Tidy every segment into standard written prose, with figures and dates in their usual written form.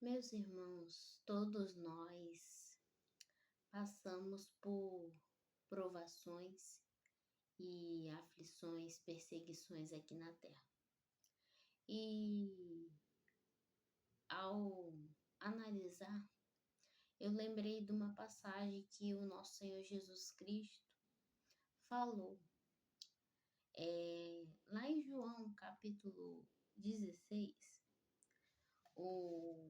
Meus irmãos, todos nós passamos por provações e aflições, perseguições aqui na Terra. E ao analisar, eu lembrei de uma passagem que o nosso Senhor Jesus Cristo falou. Lá em João, capítulo 16, o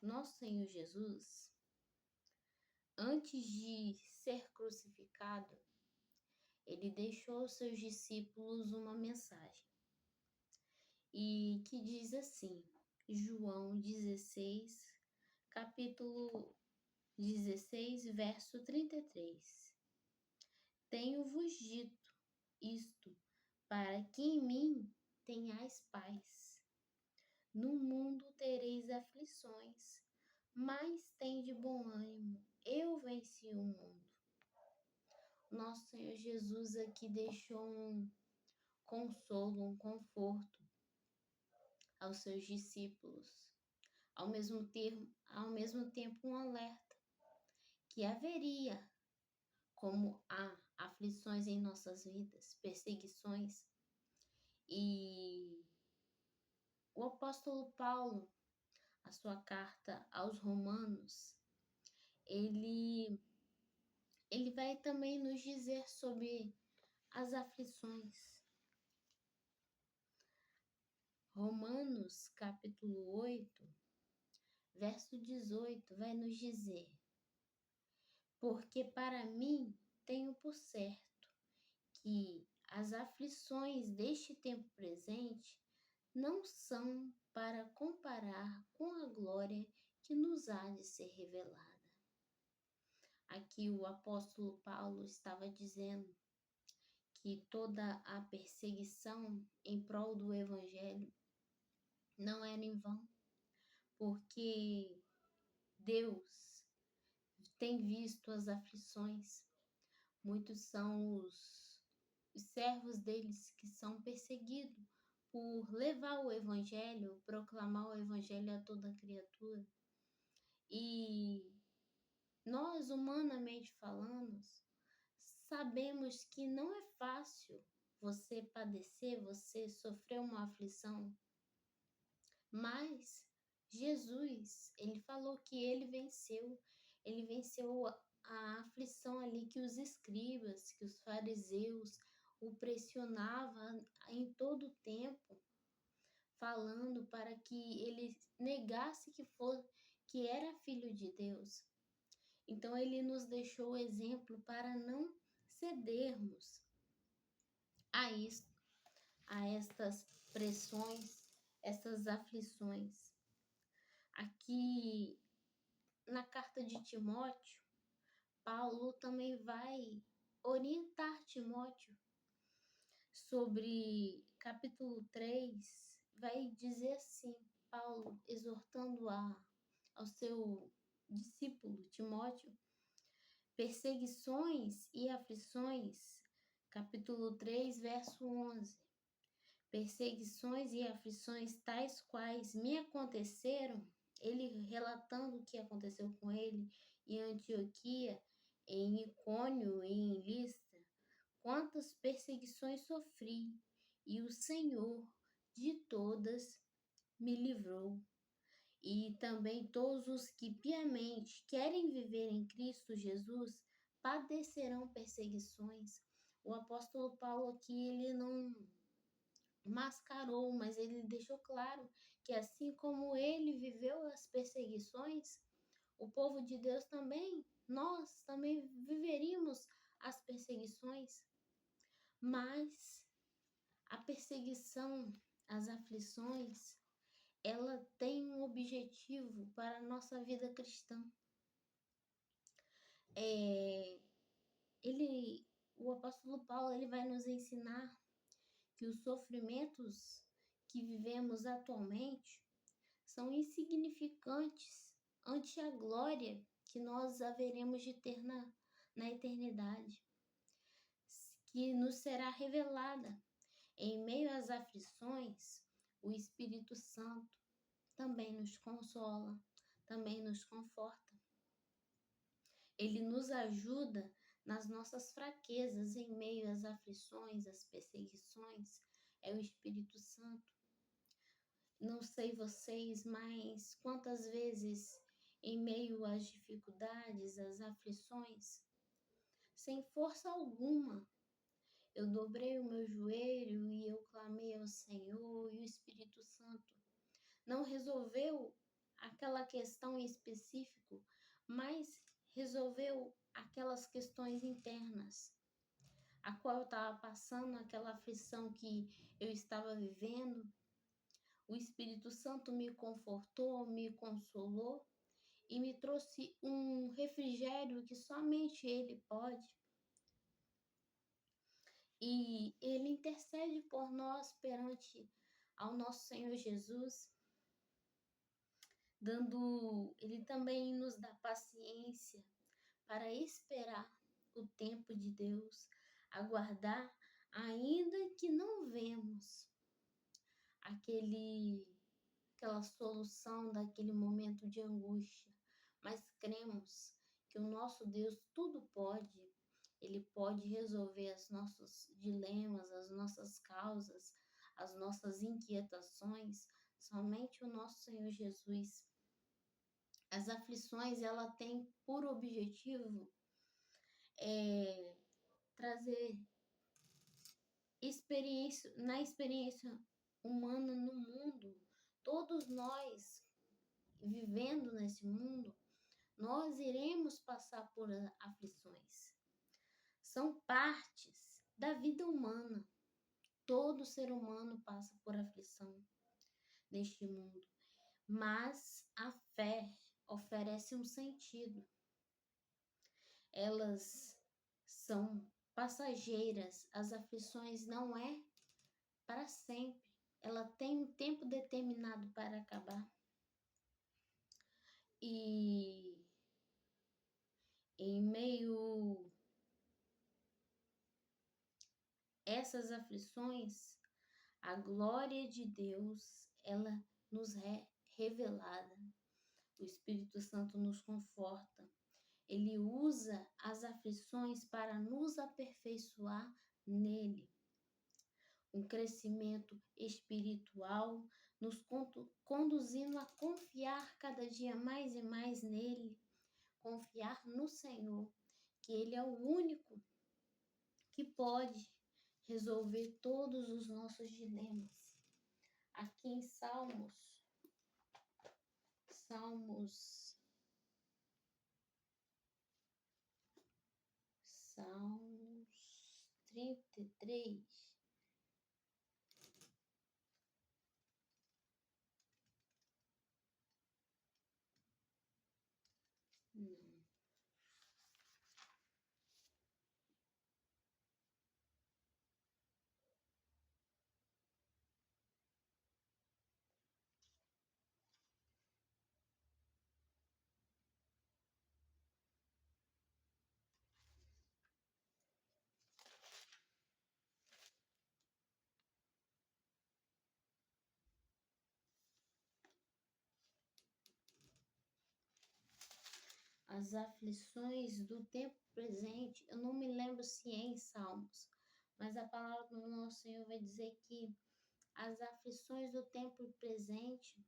nosso Senhor Jesus, antes de ser crucificado, ele deixou aos seus discípulos uma mensagem e que diz assim, João 16, capítulo 16, verso 33. Tenho-vos dito isto para que em mim tenhais paz. No mundo tereis aflições, mas tende bom ânimo, eu venci o mundo. Nosso Senhor Jesus aqui deixou um consolo, um conforto aos seus discípulos, ao mesmo tempo um alerta que haveria, como há aflições em nossas vidas, perseguições, e o apóstolo Paulo, a sua carta aos Romanos, ele vai também nos dizer sobre as aflições. Romanos, capítulo 8, verso 18, vai nos dizer: porque para mim tenho por certo que as aflições deste tempo presente não são para comparar com a glória que nos há de ser revelada. Aqui o apóstolo Paulo estava dizendo que toda a perseguição em prol do evangelho não era em vão, porque Deus tem visto as aflições. Muitos são os servos deles que são perseguidos por levar o evangelho, proclamar o evangelho a toda criatura. E nós, humanamente falando, sabemos que não é fácil você padecer, você sofrer uma aflição, mas Jesus, ele falou que ele venceu a aflição ali que os escribas, que os fariseus o pressionavam em todo o tempo, falando para que ele negasse que era filho de Deus. Então ele nos deixou o exemplo para não cedermos a isso, a estas pressões, essas aflições. Aqui na carta de Timóteo, Paulo também vai orientar Timóteo sobre capítulo 3, vai dizer assim, Paulo exortando ao seu discípulo Timóteo, perseguições e aflições, capítulo 3, verso 11. Perseguições e aflições tais quais me aconteceram, ele relatando o que aconteceu com ele em Antioquia, em Icônio e em Listra, quantas perseguições sofri, e o Senhor de todas me livrou. E também todos os que piamente querem viver em Cristo Jesus padecerão perseguições. O apóstolo Paulo aqui, ele não mascarou, mas ele deixou claro que assim como ele viveu as perseguições, o povo de Deus também, nós também viveríamos as perseguições. Mas a perseguição, as aflições, ela tem um objetivo para a nossa vida cristã. O apóstolo Paulo, ele vai nos ensinar que os sofrimentos que vivemos atualmente são insignificantes ante a glória que nós haveremos de ter na eternidade, que nos será revelada. Em meio às aflições, o Espírito Santo também nos consola, também nos conforta. Ele nos ajuda nas nossas fraquezas, em meio às aflições, às perseguições. É o Espírito Santo. Não sei vocês, mas quantas vezes, em meio às dificuldades, às aflições, sem força alguma, eu dobrei o meu joelho e eu clamei ao Senhor, e o Espírito Santo não resolveu aquela questão em específico, mas resolveu aquelas questões internas, a qual eu estava passando, aquela aflição que eu estava vivendo. O Espírito Santo me confortou, me consolou e me trouxe um refrigério que somente Ele pode. E Ele intercede por nós perante ao nosso Senhor Jesus, Ele também nos dá paciência para esperar o tempo de Deus, aguardar, ainda que não vemos aquela solução daquele momento de angústia, mas cremos que o nosso Deus tudo pode. Ele pode resolver os nossos dilemas, as nossas causas, as nossas inquietações, somente o nosso Senhor Jesus. As aflições, ela tem por objetivo trazer na experiência humana no mundo. Todos nós, vivendo nesse mundo, nós iremos passar por aflições. São partes da vida humana. Todo ser humano passa por aflição neste mundo. Mas a fé oferece um sentido. Elas são passageiras. As aflições não é para sempre. Ela tem um tempo determinado para acabar. E em meio a essas aflições, a glória de Deus, ela nos é revelada. O Espírito Santo nos conforta. Ele usa as aflições para nos aperfeiçoar nele. Um crescimento espiritual, nos conduzindo a confiar cada dia mais e mais nele, confiar no Senhor, que Ele é o único que pode resolver todos os nossos dilemas. Aqui em Salmos 33, as aflições do tempo presente, eu não me lembro se é em Salmos, mas a palavra do nosso Senhor vai dizer que as aflições do tempo presente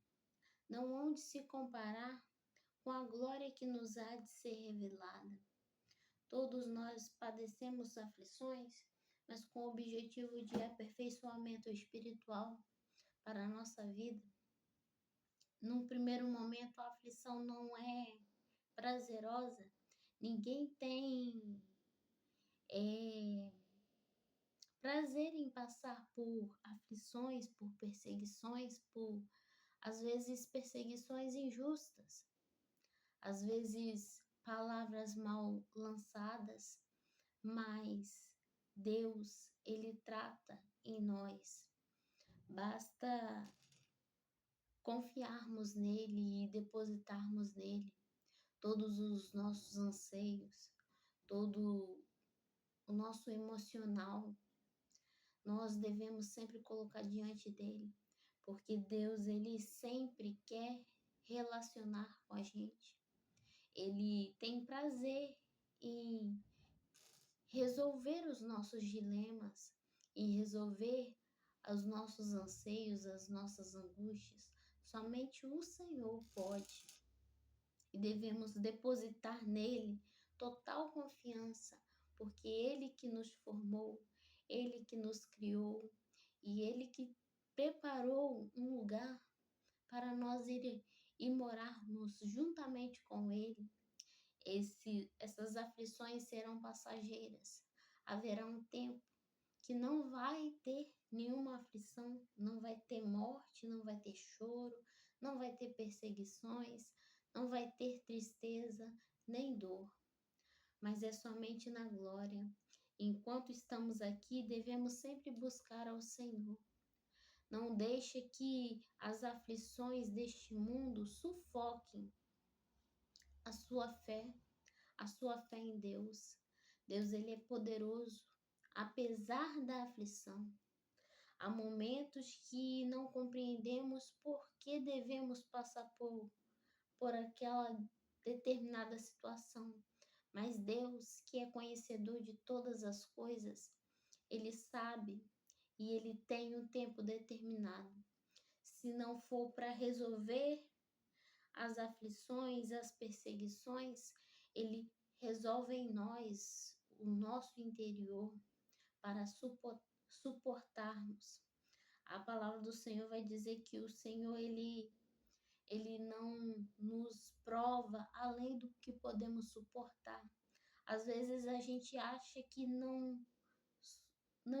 não hão de se comparar com a glória que nos há de ser revelada. Todos nós padecemos aflições, mas com o objetivo de aperfeiçoamento espiritual para a nossa vida. Num primeiro momento, a aflição não é prazerosa. Ninguém tem prazer em passar por aflições, por perseguições, por, às vezes, perseguições injustas. Às vezes, palavras mal lançadas, mas Deus, Ele trata em nós. Basta confiarmos nele e depositarmos nele todos os nossos anseios, todo o nosso emocional. Nós devemos sempre colocar diante dele, porque Deus, ele sempre quer relacionar com a gente. Ele tem prazer em resolver os nossos dilemas, em resolver os nossos anseios, as nossas angústias. Somente o Senhor pode. E devemos depositar nele total confiança, porque ele que nos formou, ele que nos criou e ele que preparou um lugar para nós ir e morarmos juntamente com ele. Essas aflições serão passageiras. Haverá um tempo que não vai ter nenhuma aflição, não vai ter morte, não vai ter choro, não vai ter perseguições, não vai ter tristeza nem dor, mas é somente na glória. Enquanto estamos aqui, devemos sempre buscar ao Senhor. Não deixe que as aflições deste mundo sufoquem a sua fé em Deus. Deus, ele é poderoso, apesar da aflição. Há momentos que não compreendemos por que devemos passar por aquela determinada situação. Mas Deus, que é conhecedor de todas as coisas, ele sabe e ele tem um tempo determinado. Se não for para resolver as aflições, as perseguições, ele resolve em nós, o nosso interior, para suportarmos. A palavra do Senhor vai dizer que o Senhor, ele não nos prova além do que podemos suportar. Às vezes a gente acha que não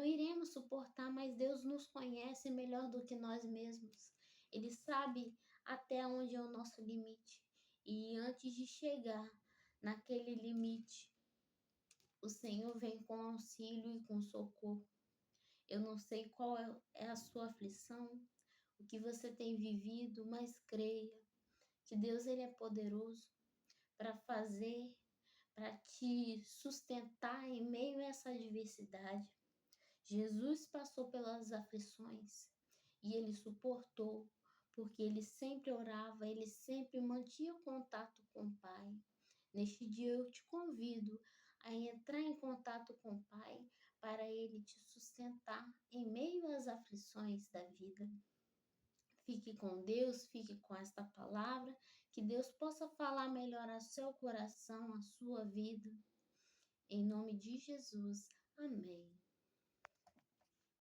iremos suportar, mas Deus nos conhece melhor do que nós mesmos. Ele sabe até onde é o nosso limite. E antes de chegar naquele limite, o Senhor vem com auxílio e com socorro. Eu não sei qual é a sua aflição, o que você tem vivido, mas creia que Deus, ele é poderoso para fazer, para te sustentar em meio a essa adversidade. Jesus passou pelas aflições e ele suportou, porque ele sempre orava, ele sempre mantinha contato com o Pai. Neste dia eu te convido a entrar em contato com o Pai para ele te sustentar em meio às aflições da vida. Fique com Deus, fique com esta palavra, que Deus possa falar melhor ao seu coração, à sua vida. Em nome de Jesus. Amém.